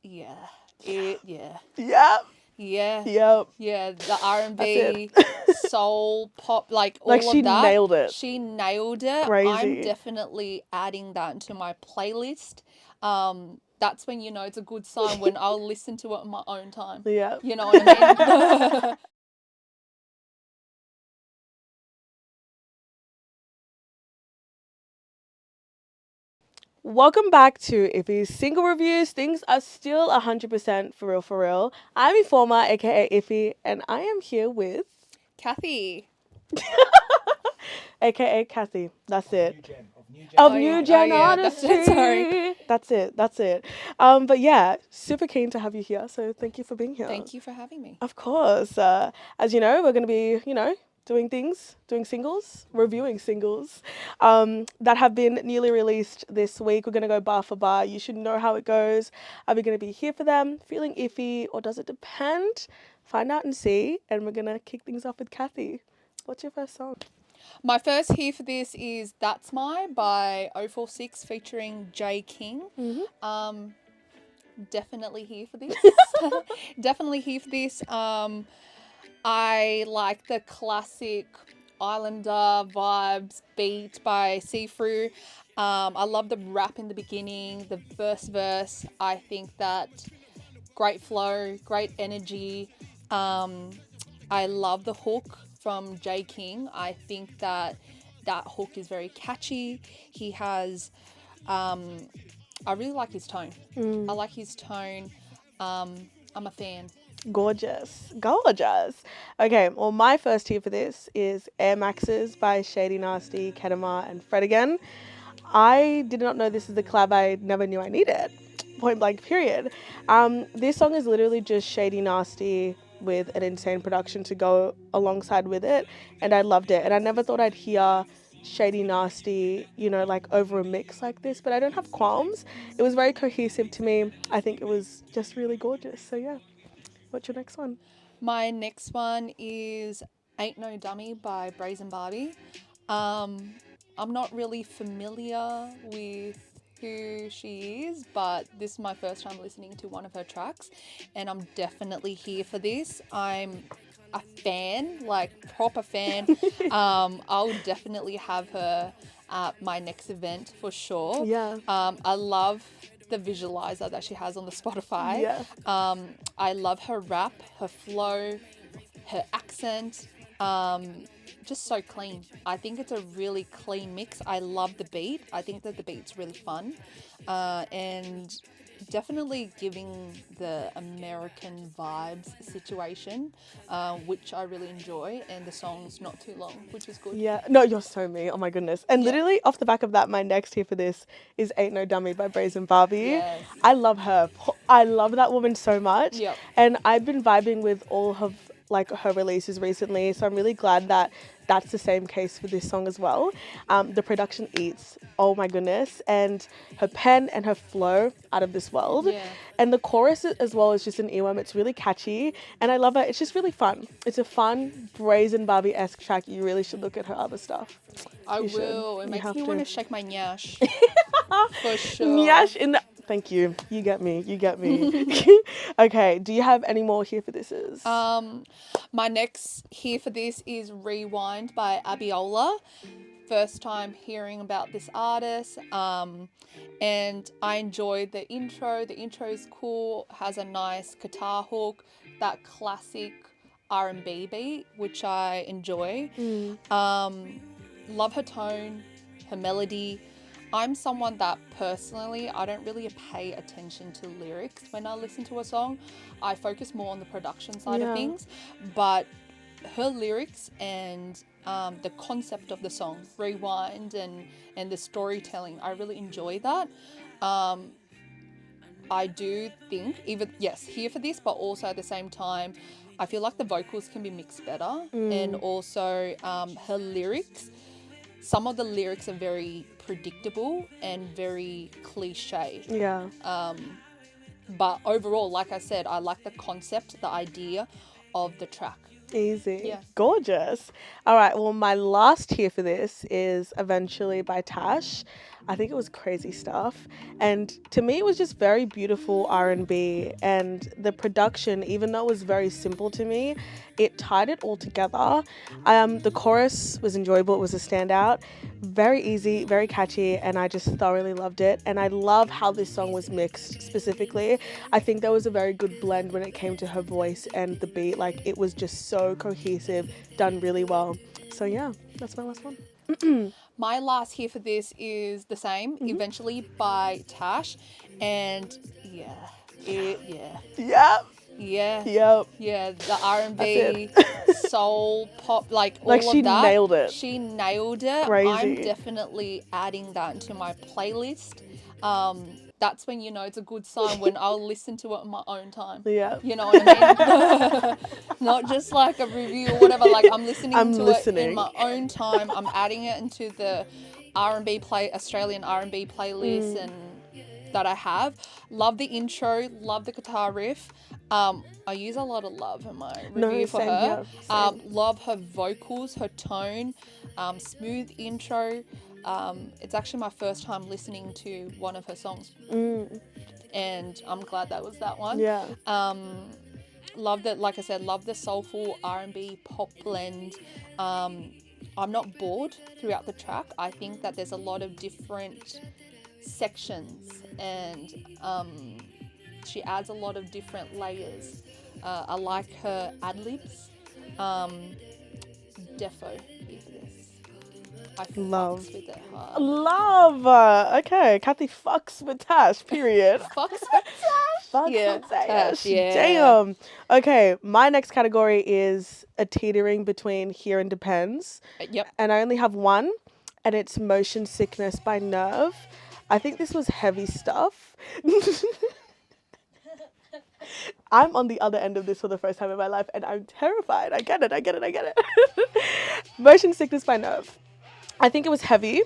Yeah. Yeah. Yep. Yeah. Yep. Yeah. The That's it. R&B, soul, pop, like Like, all she of that. nailed it. She nailed it. I'm Crazy. definitely adding that into my playlist. That's when you know it's a good sign when I'll listen to it in my own time. Yeah. You know what I mean? Welcome back to Ify'S Single Reviews. Things are still 100% for real, for real. I'm Informa, aka Ify, and I am here with, Cathy. aka Cathy. That's it. Oh, Of new gen yeah, that's it. Sorry. artistry. That's it. That's it. But yeah, super keen to have you here. So thank you for being here. Thank you for having me. Of course. As you know, we're going to be, doing singles, reviewing singles that have been newly released this week. We're going to go bar for bar. You should know how it goes. Are we going to be here for them, feeling iffy, or does it depend? Find out and see. And we're going to kick things off with Cathy. What's your first song? My first here for this is That's My by 046 featuring J King. Definitely here for this. Definitely here for this. I like the classic Islander vibes beat by See Through. I love the rap in the beginning, the first verse. I think that great flow, great energy. I love the hook from J King. I think that hook is very catchy. He has, I really like his tone. I like his tone. I'm a fan. Gorgeous. Gorgeous. Okay, well, my first here for this is Air Maxes by Shady, Nasty, Kettama, and Fred again. I did not know this is the collab I never knew I needed. Point blank, period. This song is literally just Shady, Nasty with an insane production to go alongside with it, and I loved it. And I never thought I'd hear Shady, Nasty, like over a mix like this, but I don't have qualms. It was very cohesive to me. I think it was just really gorgeous. So yeah. What's your next one? My next one is Ain't No Dummy by Brazen Barbie. I'm not really familiar with who she is, but this is my first time listening to one of her tracks, and I'm definitely here for this. I'm a fan, like proper fan. I'll definitely have her at my next event for sure. Yeah. I love the visualizer that she has on the Spotify. Yeah. I love her rap, her flow, her accent. Just so clean. I think it's a really clean mix. I love the beat. I think that the beat's really fun. And definitely giving the American vibes situation, which I really enjoy. And the song's not too long, which is good. Yeah. No, you're so me. Oh my goodness. And Yeah. literally off the back of that, my next here for this is Ain't No Dummy by Brazen Barbie. Yes. I love her. I love that woman so much. Yep. And I've been vibing with all of her releases recently. So I'm really glad that that's the same case for this song as well. The production eats. Oh my goodness. And her pen and her flow out of this world. Yeah. And the chorus as well is just an earworm. It's really catchy. And I love it. It's just really fun. It's a fun, Brazen Barbie-esque track. You really should look at her other stuff. I You should. will. It You makes have me to. want to shake my nyash. For sure. Nyash in the... Thank you. You get me. You get me. Okay. Do you have any more here for this? My next here for this is Rewind by Abiola. First time hearing about this artist, and I enjoyed the intro. The intro is cool, has a nice guitar hook, that classic R&B beat, which I enjoy. Love her tone, her melody. I'm someone that personally, I don't really pay attention to lyrics when I listen to a song. I focus more on the production side of things, but her lyrics and the concept of the song, Rewind, and the storytelling, I really enjoy that. I do think, even, yes, here for this, but also at the same time, I feel like the vocals can be mixed better. And also her lyrics, some of the lyrics are very predictable and very cliche. Yeah. But overall, like I said, I like the concept, the idea of the track. Easy. Yeah. Gorgeous. All right. Well, my last here for this is Eventually by Tash. I think it was crazy stuff. And to me, it was just very beautiful R&B. And the production, even though it was very simple to me, it tied it all together. The chorus was enjoyable. It was a standout. Very easy, very catchy, and I just thoroughly loved it. And I love how this song was mixed specifically. I think there was a very good blend when it came to her voice and the beat. Like, it was just so cohesive, done really well. So yeah, that's my last one. My last here for this is the same, Eventually by Tash, and yeah, yeah, Yep. yeah, Yep. yeah, the That's it. R&B, soul, pop, like Like, all she of that. nailed it. She nailed it. I'm Crazy. definitely adding that into my playlist. That's when you know it's a good sign, when I'll listen to it in my own time. Yeah. You know what I mean? Not just like a review or whatever. Like, I'm listening I'm to it in listening. my own time. I'm adding it into the Australian R&B playlist and that I have. Love the intro. Love the guitar riff. I use a lot of love in my review No, for same her. here. Same. Love her vocals, her tone, smooth intro. It's actually my first time listening to one of her songs, and I'm glad that was that one. Yeah. Love that, like I said, love the soulful R&B pop blend. I'm not bored throughout the track. I think that there's a lot of different sections, and she adds a lot of different layers. I like her ad libs. Defo here for this. I Love. fucks with it hard. Love. Okay, Cathy fucks with Tash, period. Fucks with Tash. Fucks Yeah, with Tash. Tash, yeah. Damn. Okay, my next category is a teetering between Here and Depends. Yep. And I only have one, and it's Motion Sickness by Nerve. I think this was heavy stuff. I'm on the other end of this for the first time in my life, and I'm terrified. I get it. Motion Sickness by Nerve. I think it was heavy.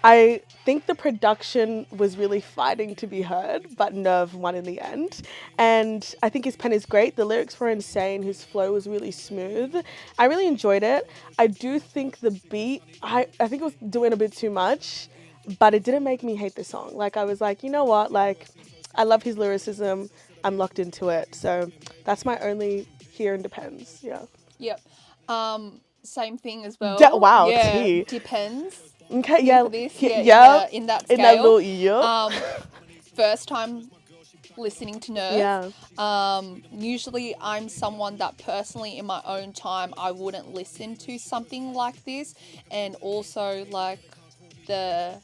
I think the production was really fighting to be heard, but Nerve won in the end. And I think his pen is great. The lyrics were insane. His flow was really smooth. I really enjoyed it. I do think the beat, I think it was doing a bit too much, but it didn't make me hate the song. Like, I was like, you know what? Like, I love his lyricism. I'm locked into it. So that's my only Here and Depends. Yeah. Yep. Same thing as well. Wow, yeah. tea. Depends. Okay, Here yeah. for this. Yeah. Yeah. In that scale. In that little, yeah. First time listening to Nerve. Yeah. Usually I'm someone that personally in my own time I wouldn't listen to something like this, and also like the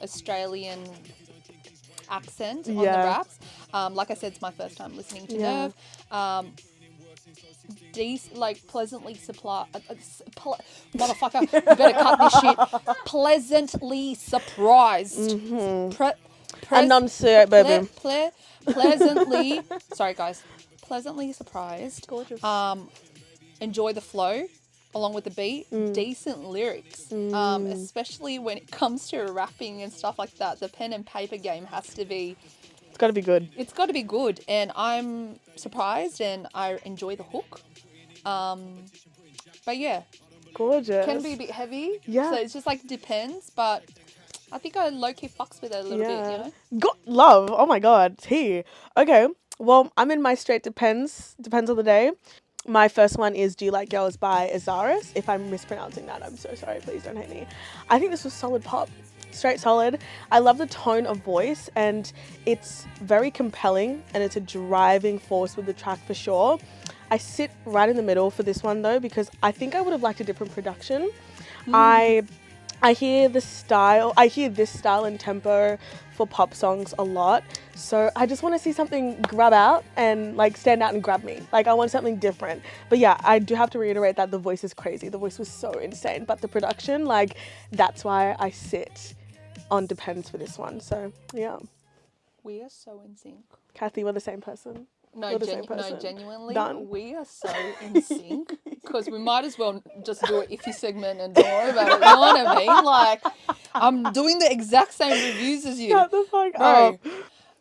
Australian accent on the raps. Like I said, it's my first time listening to Nerve. Like pleasantly motherfucker, you better cut this shit. Pleasantly surprised. Enunciate, baby. Pleasantly, sorry guys, pleasantly surprised. Gorgeous. Enjoy the flow along with the beat. Decent lyrics, especially when it comes to rapping and stuff like that. The pen and paper game has to be. It's got to be good. It's got to be good, and I'm surprised, and I enjoy the hook. But yeah, Gorgeous. can be a bit heavy. Yeah. So it's just like depends, but I think I low-key fucks with it a little bit, you know? Love. Oh my god. Tea. Okay. Well, I'm in my straight depends on the day. My first one is Do You Like Girls by Azaris. If I'm mispronouncing that, I'm so sorry. Please don't hate me. I think this was solid pop. Straight solid. I love the tone of voice, and it's very compelling, and it's a driving force with the track for sure. I sit right in the middle for this one though, because I think I would have liked a different production. I hear this style and tempo for pop songs a lot. So I just want to see something grab out and like stand out and grab me. Like, I want something different. But yeah, I do have to reiterate that the voice is crazy. The voice was so insane, but the production, like, that's why I sit on Depends for this one. So yeah. We are so in sync. Cathy, we're the same person. No, genuinely, Done. we are so in sync, because we might as well just do an Ify segment and don't worry about it. You know what I mean? Like, I'm doing the exact same reviews as you. Shut the fuck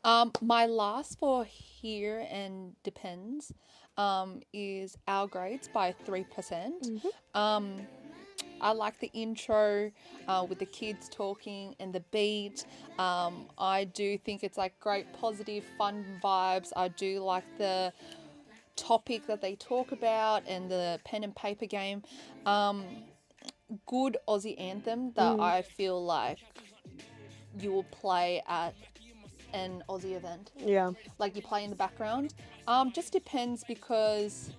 up. My last for Here and Depends is Our Grades by 3%. I like the intro with the kids talking and the beat. I do think it's like great, positive, fun vibes. I do like the topic that they talk about and the pen and paper game. Good Aussie anthem that I feel like you will play at an Aussie event. Yeah. Like you play in the background. Just depends because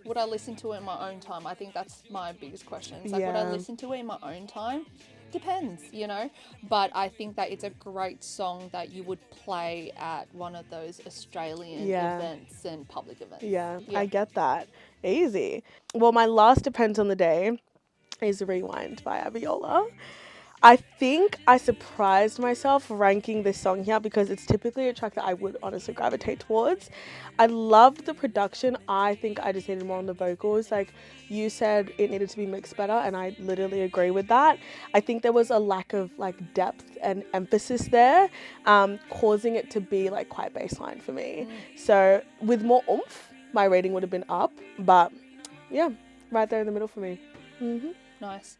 would I listen to it in my own time? I think that's my biggest question. It's like, would I Yeah. listen to it in my own time? Depends, you know. But I think that it's a great song that you would play at one of those Australian Yeah. events and public events. Yeah, I get that. Easy. Well, my last Depends on the Day is Rewind by Abiola. I think I surprised myself ranking this song here because it's typically a track that I would honestly gravitate towards. I loved the production. I think I just needed more on the vocals. Like you said, it needed to be mixed better, and I literally agree with that. I think there was a lack of like depth and emphasis there, causing it to be like quite baseline for me. So with more oomph, my rating would have been up, but yeah, right there in the middle for me. Nice.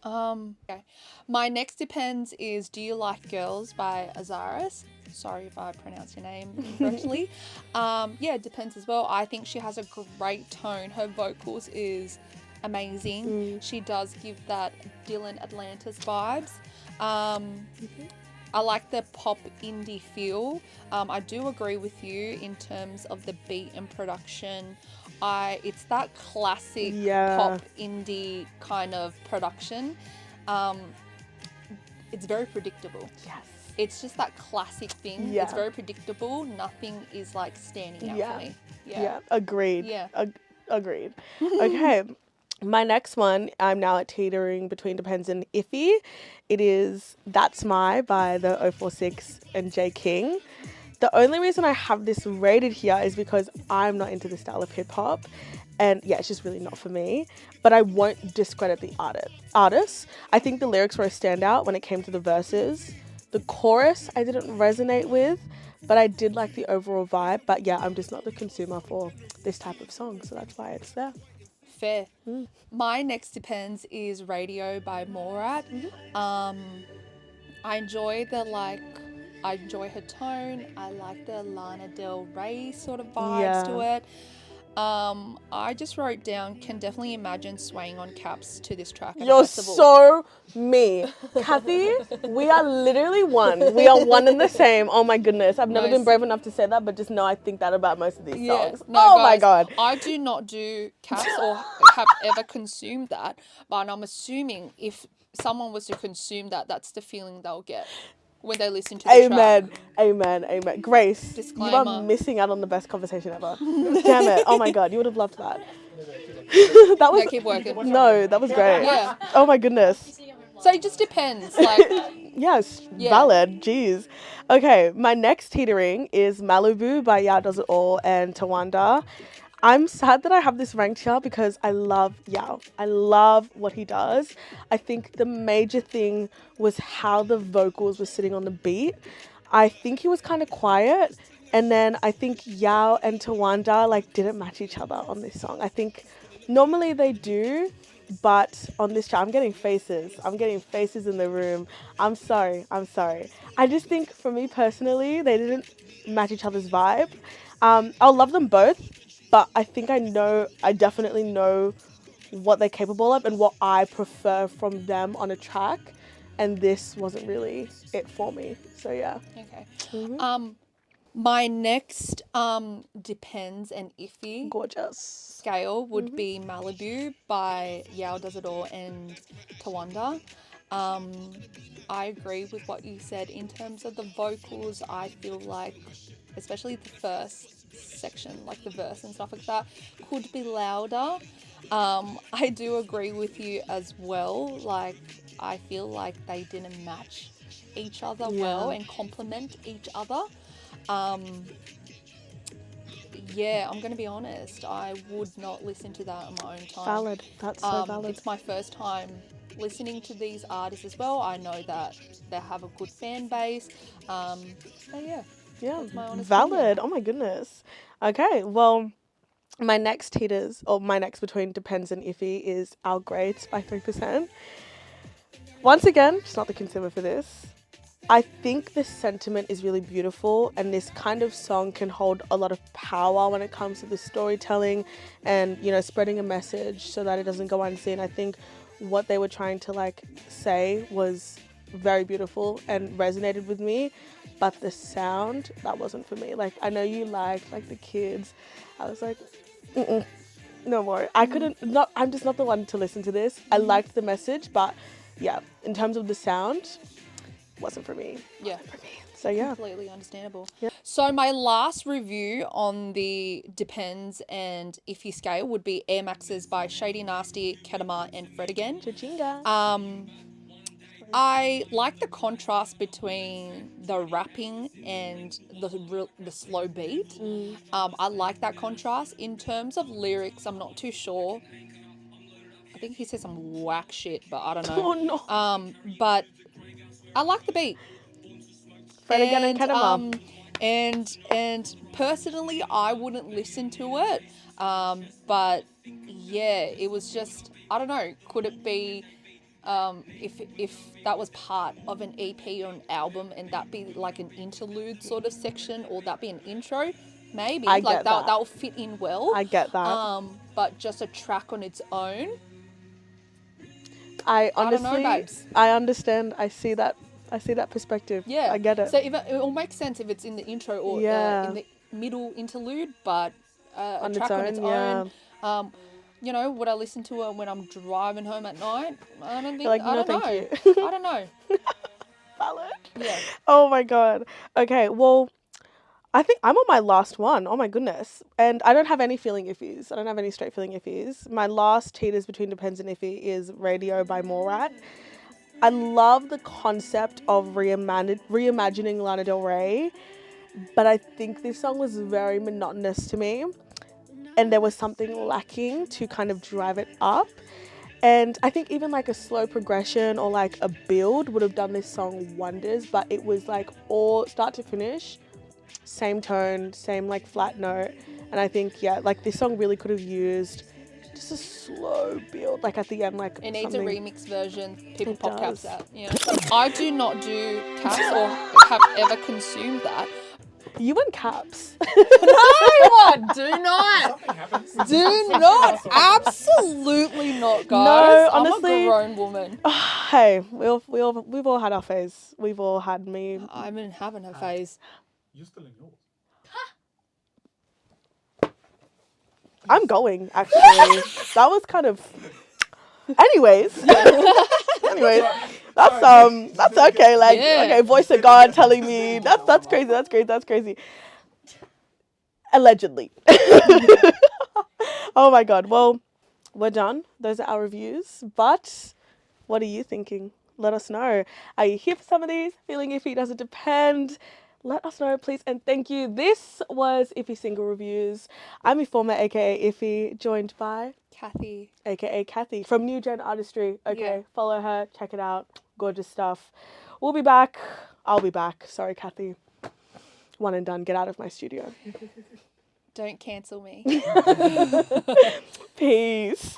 Okay. My next Depends is Do You Like Girls by Azaris. Sorry if I pronounced your name incorrectly. Yeah, it depends as well. I think she has a great tone. Her vocals is amazing. She does give that Dylan Atlantis vibes. I like the pop indie feel. I do agree with you in terms of the beat and production. It's that classic pop indie kind of production. It's very predictable. Yes. It's just that classic thing. Yeah. It's very predictable. Nothing is like standing out for me. Yeah. Agreed. Yeah. Agreed. Okay. My next one, I'm now teetering between Depends and Iffy. It is That's My by the 046 and J King. The only reason I have this rated here is because I'm not into the style of hip hop. And yeah, it's just really not for me. But I won't discredit the artist. I think the lyrics were a standout when it came to the verses. The chorus I didn't resonate with, but I did like the overall vibe. But yeah, I'm just not the consumer for this type of song, so that's why it's there. Fair. My next Depends is Radio by Mallrat. I enjoy her tone. I like the Lana Del Rey sort of vibes to it. I just wrote down, can definitely imagine swaying on caps to this track at You're a festival. so me. Cathy, we are literally one. We are one and the same. Oh my goodness. I've never been brave enough to say that, but just know I think that about most of these songs. No, oh guys, my God. I do not do caps or have ever consumed that, but I'm assuming if someone was to consume that, that's the feeling they'll get when they listen to the track. Amen. Grace, Disclaimer. you are missing out on the best conversation ever. Damn it. Oh my God, you would have loved that. That was, No, keep working. No, that was great. Yeah. Oh my goodness. So it just depends. Like, Yes, valid. Jeez. Okay, my next teetering is Malibu by Yao Does It All and Tawanda. I'm sad that I have this ranked here because I love Yao. I love what he does. I think the major thing was how the vocals were sitting on the beat. I think he was kind of quiet. And then I think Yao and Tawanda like didn't match each other on this song. I think normally they do, but on this track, I'm getting faces. I'm getting faces in the room. I'm sorry. I just think for me personally, they didn't match each other's vibe. I'll love them both, but I think I definitely know what they're capable of and what I prefer from them on a track. And this wasn't really it for me. So yeah. okay. My next Depends and Iffy Gorgeous. scale would be Malibu by Yao Does It All and Tawanda. I agree with what you said in terms of the vocals. I feel like, especially the first section, like the verse and stuff like that, could be louder. I do agree with you as well. Like, I feel like they didn't match each other well and complement each other. Yeah, I'm going to be honest. I would not listen to that on my own time. Valid. That's so valid. It's my first time listening to these artists as well. I know that they have a good fan base. So yeah. Yeah, that's my honest valid. opinion. Oh my goodness. Okay, well, My next hitters, or my next between Depends and Iffy, is Our Greats by 3%. Once again, just not the consumer for this. I think the sentiment is really beautiful, and this kind of song can hold a lot of power when it comes to the storytelling and, you know, spreading a message so that it doesn't go unseen. I think what they were trying to like say was very beautiful and resonated with me, but the sound, that wasn't for me. Like, I know you liked like the kids. I was like, mm-mm, no more. I couldn't, not, I'm just not the one to listen to this. I liked the message, but yeah, in terms of the sound, wasn't for me. Yeah. Wasn't for me. So yeah. Completely understandable. Yeah. So my last review on the Depends and Iffy scale would be Air Maxes by Shady, Nasty, Kettama, and Fred again. Chachinga. I like the contrast between the rapping and the slow beat. I like that contrast. In terms of lyrics, I'm not too sure. I think he says some whack shit, but I don't know. Oh no. But I like the beat. Fred again and Kettama. And personally, I wouldn't listen to it. But yeah, it was just, I don't know. Could it be if that was part of an EP or an album, and that be like an interlude sort of section, or that be an intro? Maybe I like get that. that will fit in well. I get that. But just a track on its own. I I don't know, honestly, babes. I understand. I see that. I see that perspective. Yeah, I get it. So if it will make sense if it's in the intro or Yeah. in the middle interlude, but a On its track on its own, yeah. own. You know, would I listen to it when I'm driving home at night? I don't think. You're like, I no, don't thank know. you. I don't know. Valid. Yeah. Oh my god. Okay, well, I think I'm on my last one. Oh my goodness. And I don't have any feeling iffies. I don't have any straight feeling iffies. My last teeters between Depends and Iffy is Radio by Mallrat. I love the concept of reimagining Lana Del Rey, but I think this song was very monotonous to me, and there was something lacking to kind of drive it up. And I think even like a slow progression or like a build would have done this song wonders, but it was like all start to finish, same tone, same like flat note. And I think, yeah, like this song really could have used just a slow build, like at the end, like It needs something. a remix version. People It pop caps does. out. Yeah. I do not do caps or have ever consumed that. You and Caps. No, I do not. Something happens. Do not. Absolutely not, guys. No, I'm honestly- a grown woman. Hey, we've all had our phase. We've all had me. I've been having a phase. You're still in yours. I'm going actually. That was kind of. Anyways. Anyways, that's okay. Like, Yeah. okay, voice of God telling me that's crazy. That's crazy. Allegedly. Oh my god. Well, we're done. Those are our reviews. But what are you thinking? Let us know. Are you here for some of these? Feeling iffy? Does it depend? Let us know, please. And thank you. This was Iffy Single Reviews. I'm Ify'S, aka Iffy, joined by Cathy. aka Cathy from New Gen Artistry. Okay, Yeah. follow her, check it out. Gorgeous stuff. We'll be back. I'll be back. Sorry, Cathy. One and done. Get out of my studio. Don't cancel me. Peace.